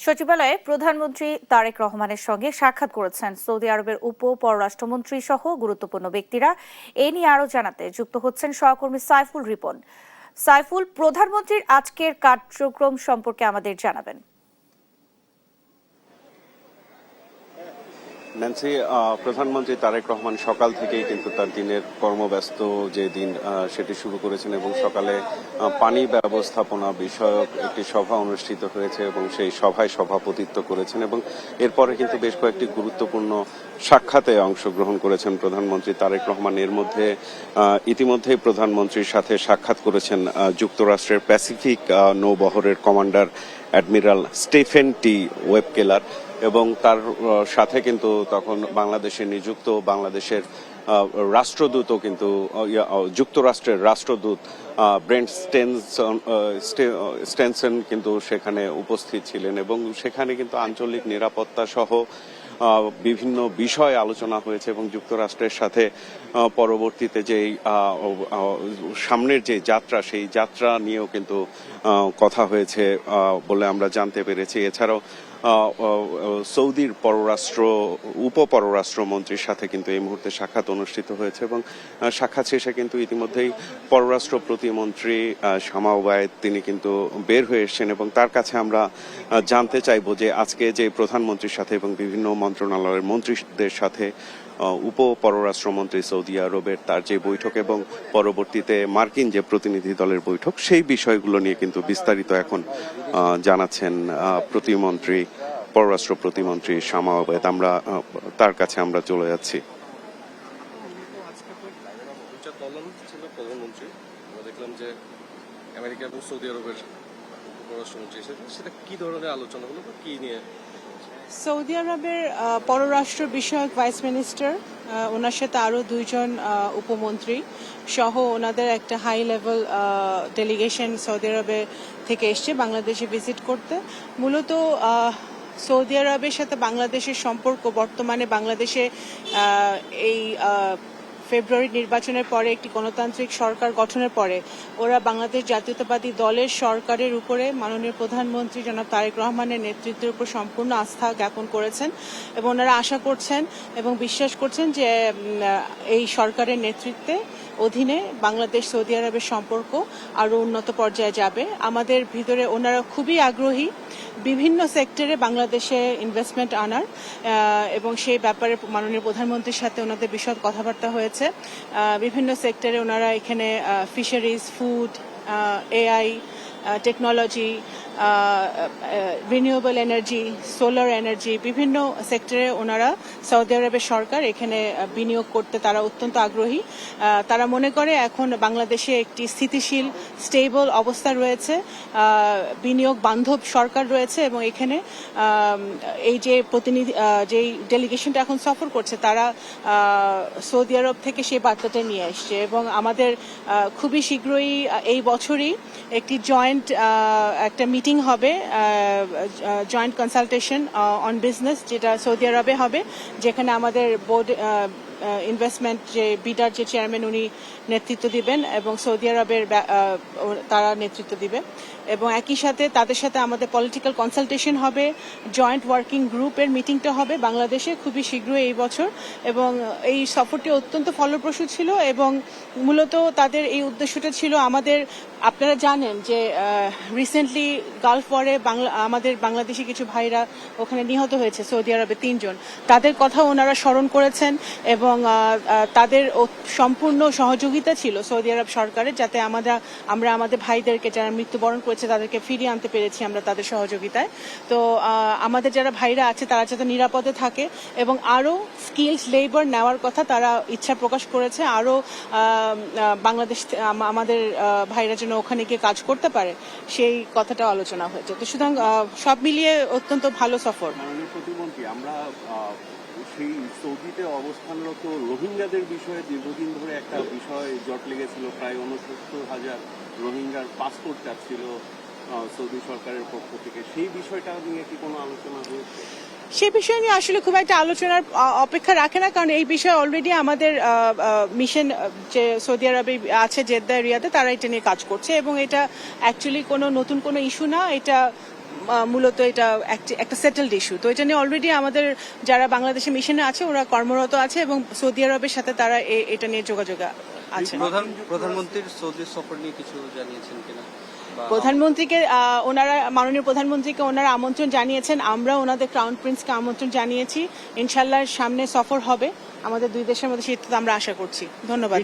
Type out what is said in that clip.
সচিবালয়ে প্রধানমন্ত্রী তারেক রহমানের সঙ্গে সাক্ষাৎ করেছেন সৌদি আরবের উপ পররাষ্ট্রমন্ত্রী সহ গুরুত্বপূর্ণ ব্যক্তিরা। এ নিয়ে আরও জানাতে যুক্ত হচ্ছেন সহকর্মী সাইফুল রিপন। সাইফুল, প্রধানমন্ত্রীর আজকের কার্যক্রম সম্পর্কে আমাদের জানাবেন। ন্যান্সি, প্রধানমন্ত্রী তারেক রহমান সকাল থেকেই কিন্তু তার দিনের কর্মব্যস্ত যে দিন সেটি শুরু করেছেন এবং সকালে পানি ব্যবস্থাপনা বিষয়ক একটি সভা অনুষ্ঠিত হয়েছে এবং সেই সভায় সভাপতিত্ব করেছেন এবং এরপরে কিন্তু বেশ কয়েকটি গুরুত্বপূর্ণ সাক্ষাতে অংশগ্রহণ করেছেন প্রধানমন্ত্রী তারেক রহমান। এর মধ্যে ইতিমধ্যেই প্রধানমন্ত্রীর সাথে সাক্ষাৎ করেছেন যুক্তরাষ্ট্রের প্যাসিফিক নৌবহরের কমান্ডার অ্যাডমিরাল স্টেফেন টি ওয়েবকেলার এবং তার সাথে কিন্তু তখন বাংলাদেশে নিযুক্ত বাংলাদেশের রাষ্ট্রদূতও কিন্তু যুক্তরাষ্ট্রের রাষ্ট্রদূত ব্রেন্ট স্টেনসন কিন্তু সেখানে উপস্থিত ছিলেন এবং সেখানে কিন্তু আঞ্চলিক নিরাপত্তা সহ বিভিন্ন বিষয় আলোচনা হয়েছে এবং যুক্তরাষ্ট্রের সাথে পরবর্তীতে যেই সামনের যে যাত্রা সেই যাত্রা নিয়েও কিন্তু কথা হয়েছে বলে আমরা জানতে পেরেছি। এছাড়াও সৌদির উপ পররাষ্ট্রমন্ত্রীর সাথে কিন্তু এই মুহূর্তে সাক্ষাৎ অনুষ্ঠিত হয়েছে এবং সাক্ষাৎ শেষে কিন্তু ইতিমধ্যেই পররাষ্ট্র প্রতিমন্ত্রী শামা ওবায়েদ তিনি কিন্তু বের হয়ে এসেছেন এবং তার কাছে আমরা জানতে চাইব যে আজকে যে প্রধানমন্ত্রীর সাথে এবং বিভিন্ন মন্ত্রণালয়ের মন্ত্রীদের সাথে উপ পররাষ্ট্রমন্ত্রী সৌদি আরবের তার যে বৈঠক এবং পরবর্তীতে মার্কিন যে প্রতিনিধি দলের বৈঠক সেই বিষয়গুলো নিয়ে কিন্তু বিস্তারিত এখন জানাচ্ছেন পররাষ্ট্র প্রতিমন্ত্রী শামা ওবায়েদ। আমরা তার কাছে আমরা চলে যাচ্ছি। প্রধানমন্ত্রী আমরা দেখলাম যে আমেরিকা এবং সৌদি আরবের পররাষ্ট্রমন্ত্রী সেটা কি ধরনের আলোচনা হলো বা কি নিয়ে? সৌদি আরবের পররাষ্ট্র বিষয়ক ভাইস মিনিস্টার, ওনার সাথে আরও দুইজন উপমন্ত্রী সহ ওনাদের একটা হাই লেভেল ডেলিগেশন সৌদি আরবে থেকে এসছে বাংলাদেশে ভিজিট করতে। মূলত সৌদি আরবের সাথে বাংলাদেশের সম্পর্ক বর্তমানে বাংলাদেশে এই ফেব্রুয়ারি নির্বাচনের পরে একটি গণতান্ত্রিক সরকার গঠনের পরে ওরা বাংলাদেশ জাতীয়তাবাদী দলের সরকারের উপরে মাননীয় প্রধানমন্ত্রী জনাব তারেক রহমানের নেতৃত্বের উপর সম্পূর্ণ আস্থা জ্ঞাপন করেছেন এবং ওনারা আশা করছেন এবং বিশ্বাস করছেন যে এই সরকারের নেতৃত্বে অধীনে বাংলাদেশ সৌদি আরবের সম্পর্ক আরও উন্নত পর্যায়ে যাবে। আমাদের ভিতরে ওনারা খুবই আগ্রহী বিভিন্ন সেক্টরে বাংলাদেশে ইনভেস্টমেন্ট আনার এবং সেই ব্যাপারে মাননীয় প্রধানমন্ত্রীর সাথে ওনাদের বিশদ কথাবার্তা হয়েছে। বিভিন্ন সেক্টরে ওনারা এখানে fisheries, food, AI, technology, renewable energy, solar energy, বিভিন্ন সেক্টরে ওনারা সৌদি আরবের সরকার এখানে বিনিয়োগ করতে তারা অত্যন্ত আগ্রহী। তারা মনে করে এখন বাংলাদেশে একটি স্থিতিশীল স্টেবল অবস্থা রয়েছে, বিনিয়োগ বান্ধব সরকার রয়েছে এবং এখানে এই যে যেই ডেলিগেশনটা এখন সফর করছে তারা সৌদি আরব থেকে সেই বার্তাটা নিয়ে আসছে এবং আমাদের খুবই শীঘ্রই এই বছরই একটি একটা মিটিং হবে, জয়েন্ট কনসালটেশন অন বিজনেস, যেটা সৌদি আরবে হবে, যেখানে আমাদের বোর্ড ইনভেস্টমেন্ট যে বিডার যে চেয়ারম্যান উনি নেতৃত্ব দিবেন এবং সৌদি আরবের তারা নেতৃত্ব দিবে এবং একই সাথে তাদের সাথে আমাদের পলিটিক্যাল কনসালটেশন হবে, জয়েন্ট ওয়ার্কিং গ্রুপের মিটিংটা হবে বাংলাদেশে খুবই শীঘ্রই এই বছর এবং এই সফরটি অত্যন্ত ফলপ্রসূ ছিল এবং মূলত তাদের এই উদ্দেশ্যটা ছিল আপনারা জানেন যে রিসেন্টলি গালফ ওয়ারে আমাদের বাংলাদেশি কিছু ভাইরা ওখানে নিহত হয়েছে সৌদি আরবে 3 জন, তাদের কথা ওনারা স্মরণ করেছেন এবং তাদের সম্পূর্ণ সহযোগিতা ছিল সৌদি আরব সরকারের, যাতে আমরা আমাদের ভাইদেরকে যারা মৃত্যুবরণ করেছে তাদেরকে ফিরিয়ে আনতে পেরেছি আমরা তাদের সহযোগিতায়। তো আমাদের যারা ভাইরা আছে তারা যাতে নিরাপদে থাকে এবং আরও স্কিলস লেবার নেওয়ার কথা তারা ইচ্ছা প্রকাশ করেছে, আরও বাংলাদেশ আমাদের ভাইরা যেন ওখানে গিয়ে কাজ করতে পারে সেই কথাটা আলোচনা হয়েছে। তো সুতরাং সব মিলিয়ে অত্যন্ত ভালো সফর। প্রতিমন্ত্রী, আমরা সেই সৌদিতে অবস্থানরত রোহিঙ্গাদের বিষয়ে দীর্ঘদিন ধরে একটা বিষয় জট লেগেছিল, প্রায় 69,000 রোহিঙ্গার পাসপোর্ট চাচ্ছিল সৌদি সরকারের পক্ষ থেকে। সেই বিষয়টা নিয়ে কি কোনো আলোচনা হয়েছে? সে বিষয় নিয়ে আসলে খুব একটা আলোচনার অপেক্ষা রাখে না, কারণ এই বিষয়ে অলরেডি আমাদের মিশন যে সৌদি আরবে আছে জেদ্দা এরিয়াতে তারা এটা নিয়ে কাজ করছে এবং এটা অ্যাকচুয়ালি কোনো নতুন কোনো ইস্যু না, এটা মূলত এটা একটা সেটেলড ইস্যু। তো এটা নিয়ে অলরেডি আমাদের যারা বাংলাদেশে মিশনে আছে ওরা কর্মরত আছে এবং সৌদি আরবের সাথে তারা এটা নিয়ে যোগাযোগ আছে। প্রধানমন্ত্রীর সৌদি সফর নিয়ে কিছু জানিয়েছেন কিনা? প্রধানমন্ত্রীকে ওনারা মাননীয় প্রধানমন্ত্রীকে ওনারা আমন্ত্রণ জানিয়েছেন, আমরা ওনাদের ক্রাউন প্রিন্সকে আমন্ত্রণ জানিয়েছি। ইনশাল্লাহ সামনে সফর হবে আমাদের দুই দেশের মধ্যে, সেটা আমরা আশা করছি। ধন্যবাদ।